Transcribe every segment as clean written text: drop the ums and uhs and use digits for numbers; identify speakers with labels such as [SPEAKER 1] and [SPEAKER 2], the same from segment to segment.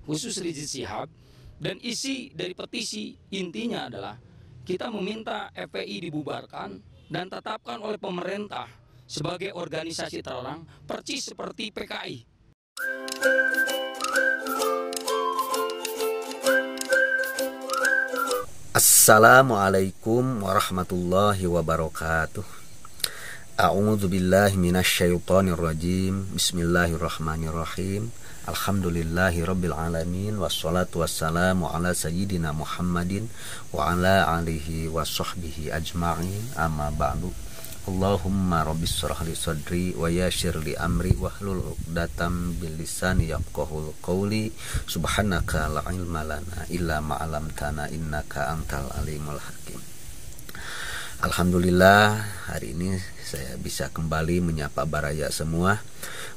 [SPEAKER 1] khusus Rizik Syihab. Dan isi dari petisi intinya adalah kita meminta FPI dibubarkan dan tetapkan oleh pemerintah sebagai organisasi terlarang persis seperti PKI.
[SPEAKER 2] Assalamualaikum warahmatullahi wabarakatuh. A'udzu billahi minasyaitonir rajim. Bismillahirrahmanirrahim. Alhamdulillahi rabbil alamin, wassalatu wassalamu ala sayyidina Muhammadin wa ala alihi wa sahbihi ajma'in. Amma ba'du. Allahumma rabbis shrah li sadri wa yassir li amri wahlul 'uqdatam bil lisani yafqahul qawli. Subhanaka la ilma lana illa ma 'allamtana innaka antal alimul hakim. Alhamdulillah, hari ini saya bisa kembali menyapa baraya semua.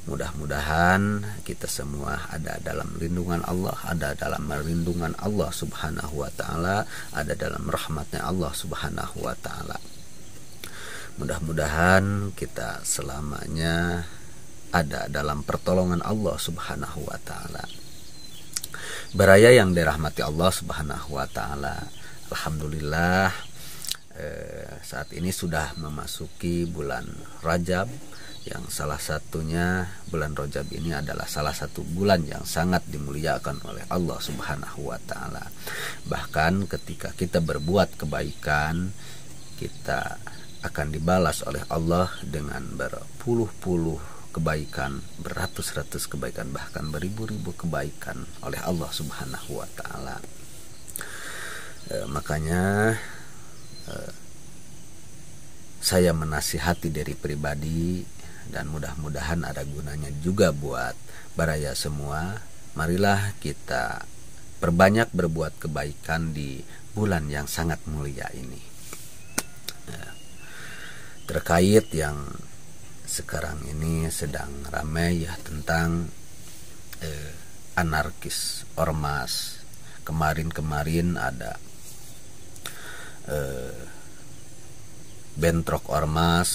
[SPEAKER 2] Mudah-mudahan kita semua ada dalam lindungan Allah, ada dalam perlindungan Allah Subhanahu wa taala, ada dalam rahmatnya Allah Subhanahu wa taala. Mudah-mudahan kita selamanya ada dalam pertolongan Allah Subhanahu wa taala. Baraya yang dirahmati Allah Subhanahu wa taala, alhamdulillah saat ini sudah memasuki bulan Rajab, yang salah satunya bulan Rajab ini adalah salah satu bulan yang sangat dimuliakan oleh Allah Subhanahu wa taala. Bahkan ketika kita berbuat kebaikan, kita akan dibalas oleh Allah dengan berpuluh-puluh kebaikan, beratus-ratus kebaikan, bahkan beribu-ribu kebaikan oleh Allah Subhanahu wa taala. Makanya saya menasihati dari pribadi, dan mudah-mudahan ada gunanya juga buat baraya semua. Marilah kita perbanyak berbuat kebaikan di bulan yang sangat mulia ini. Terkait yang sekarang ini sedang ramai ya, tentang anarkis, ormas. Kemarin ada bentrok ormas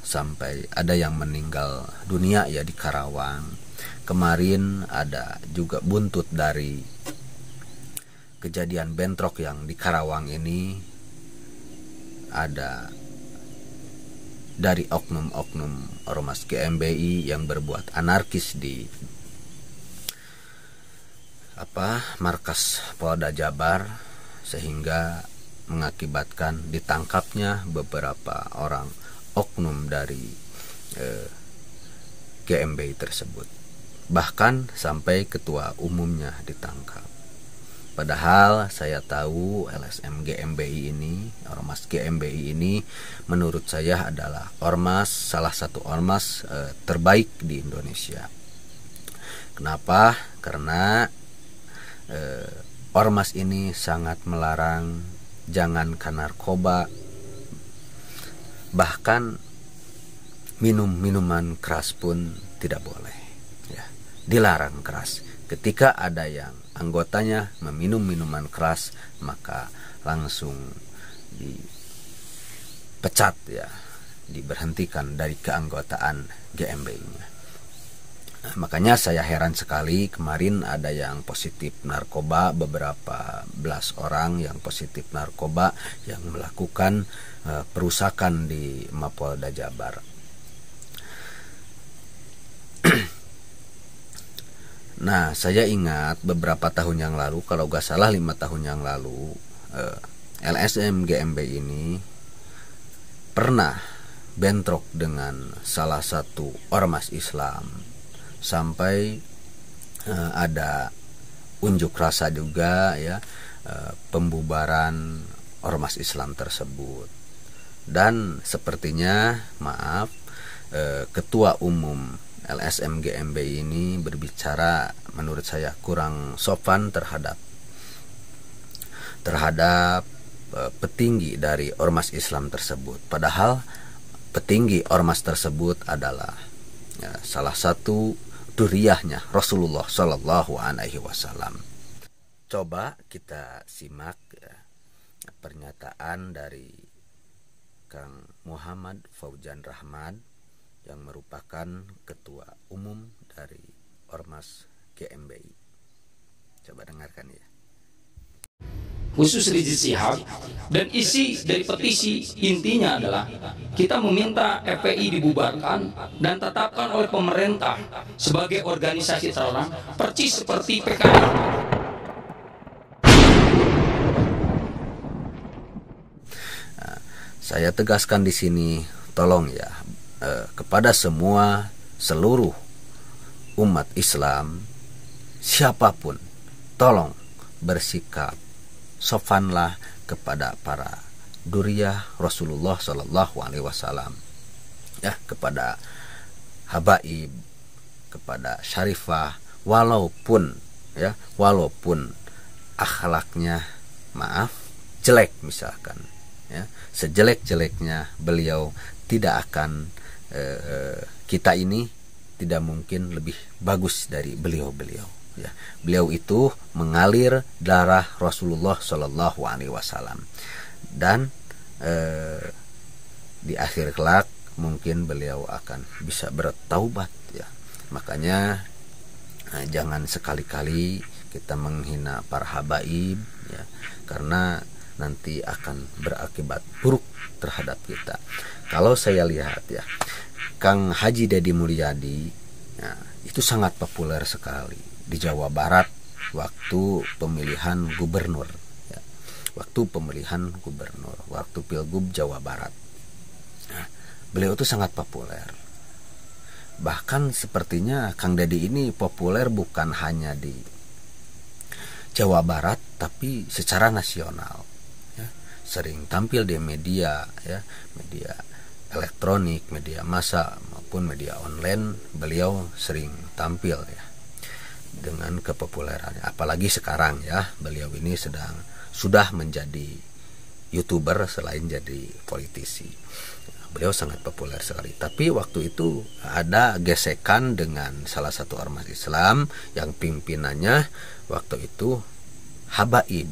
[SPEAKER 2] sampai ada yang meninggal dunia ya di Karawang. Kemarin ada juga buntut dari kejadian bentrok yang di Karawang ini, ada dari oknum-oknum ormas GMBI yang berbuat anarkis di markas Polda Jabar, sehingga mengakibatkan ditangkapnya beberapa orang oknum dari GMBI tersebut. Bahkan sampai ketua umumnya ditangkap. Padahal saya tahu LSM GMBI ini, ormas GMBI ini menurut saya adalah salah satu ormas terbaik di Indonesia. Kenapa? Karena ormas ini sangat melarang jangankan narkoba, bahkan minuman keras pun tidak boleh ya, dilarang keras. Ketika ada yang anggotanya meminum minuman keras, maka langsung dipecat ya, diberhentikan dari keanggotaan GMBI-nya. Makanya saya heran sekali, kemarin ada yang positif narkoba, beberapa belas orang yang positif narkoba yang melakukan perusakan di Mapolda Jabar. Nah, saya ingat beberapa tahun yang lalu, kalau gak salah 5 tahun yang lalu, LSM GMBI ini pernah bentrok dengan salah satu ormas Islam. Sampai ada unjuk rasa juga ya, pembubaran ormas Islam tersebut. Dan sepertinya ketua umum LSM GMBI ini berbicara menurut saya kurang sopan terhadap petinggi dari ormas Islam tersebut. Padahal petinggi ormas tersebut adalah salah satu duriyahnya Rasulullah Shallallahu Alaihi Wasallam. Coba kita simak pernyataan dari Kang Muhammad Fauzan Rahman yang merupakan ketua umum dari Ormas GMBI.
[SPEAKER 1] khusus Rizik Syihab, dan isi dari petisi intinya adalah kita meminta FPI dibubarkan dan tetapkan oleh pemerintah sebagai organisasi terlarang persis seperti PKI.
[SPEAKER 2] Saya tegaskan di sini, tolong ya, kepada seluruh umat Islam, siapapun, tolong bersikap sopanlah kepada para duriyah Rasulullah Shallallahu Alaihi Wasallam, ya, kepada habaib, kepada syarifah, walaupun akhlaknya jelek misalkan, ya, sejelek-jeleknya beliau tidak akan kita ini tidak mungkin lebih bagus dari beliau-beliau, ya. Beliau itu mengalir darah Rasulullah Shallallahu Alaihi Wasallam, dan di akhir kelak mungkin beliau akan bisa bertaubat, ya. Makanya jangan sekali-kali kita menghina para habaib, ya, karena nanti akan berakibat buruk terhadap kita. Kalau saya lihat, ya, Kang Haji Deddy Mulyadi, ya, itu sangat populer sekali di Jawa Barat waktu pemilihan gubernur, ya. Waktu Pilgub Jawa Barat, nah, beliau itu sangat populer. Bahkan sepertinya Kang Deddy ini populer bukan hanya di Jawa Barat, tapi secara nasional, ya. Sering tampil di media, ya, media elektronik, media massa maupun media online, beliau sering tampil, ya, dengan kepopulerannya. Apalagi sekarang, ya, beliau ini sudah menjadi YouTuber selain jadi politisi. Beliau sangat populer sekali. Tapi waktu itu ada gesekan dengan salah satu ormas Islam yang pimpinannya waktu itu habaib,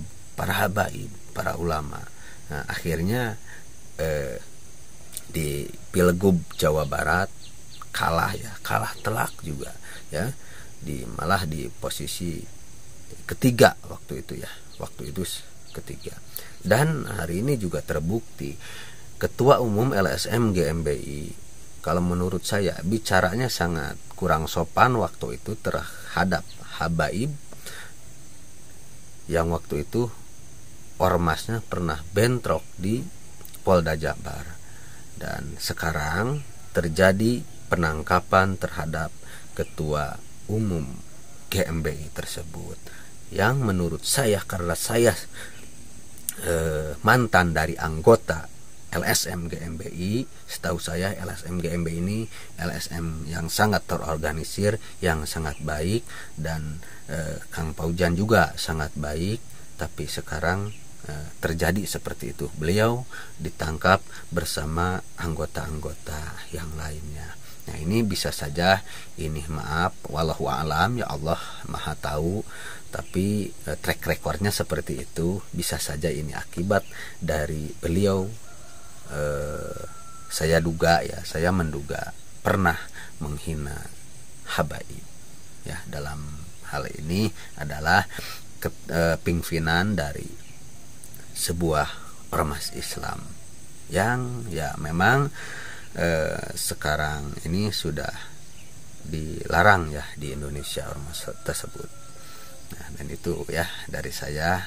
[SPEAKER 2] para ulama. Nah, akhirnya di Pilgub Jawa Barat kalah telak juga, ya. Malah di posisi ketiga waktu itu ketiga. Dan hari ini juga terbukti Ketua Umum LSM GMBI, kalau menurut saya bicaranya sangat kurang sopan waktu itu terhadap habaib yang waktu itu ormasnya pernah bentrok di Polda Jabar. Dan sekarang terjadi penangkapan terhadap Ketua Umum GMBI tersebut, yang menurut saya, karena saya mantan dari anggota LSM GMBI, setahu saya LSM GMBI ini LSM yang sangat terorganisir, yang sangat baik, dan Kang Paujan juga sangat baik. Tapi sekarang terjadi seperti itu, beliau ditangkap bersama anggota-anggota yang lainnya. Nah, ini bisa saja ini wallahu a'lam, ya Allah Maha tahu, tapi track recordnya seperti itu. Bisa saja ini akibat dari beliau. Saya menduga pernah menghina habaib, ya. Dalam hal ini adalah pimpinan dari sebuah ormas Islam yang, ya, memang sekarang ini sudah dilarang, ya, di Indonesia ormas tersebut. Nah, dan itu, ya, dari saya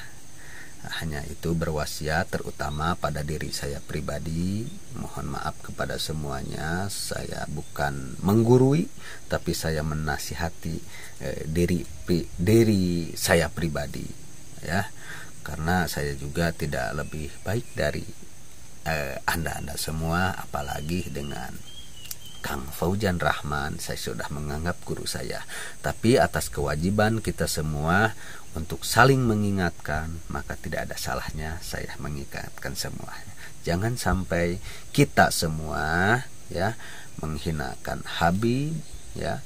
[SPEAKER 2] hanya itu berwasiat terutama pada diri saya pribadi. Mohon maaf kepada semuanya, saya bukan menggurui, tapi saya menasihati diri saya pribadi, ya, karena saya juga tidak lebih baik dari anda semua, apalagi dengan Kang Faujan Rahman, saya sudah menganggap guru saya. Tapi atas kewajiban kita semua untuk saling mengingatkan, maka tidak ada salahnya saya mengingatkan semuanya. Jangan sampai kita semua, ya, menghinakan habib, ya,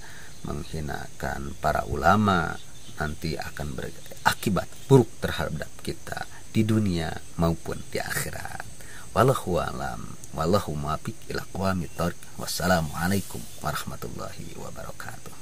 [SPEAKER 2] menghinakan para ulama, nanti akan berakibat buruk terhadap kita di dunia maupun di akhirat. Wallahu a'lam, wallahu muwaffiq ila aqwamit thoriq. Wassalamualaikum warahmatullahi wabarakatuh.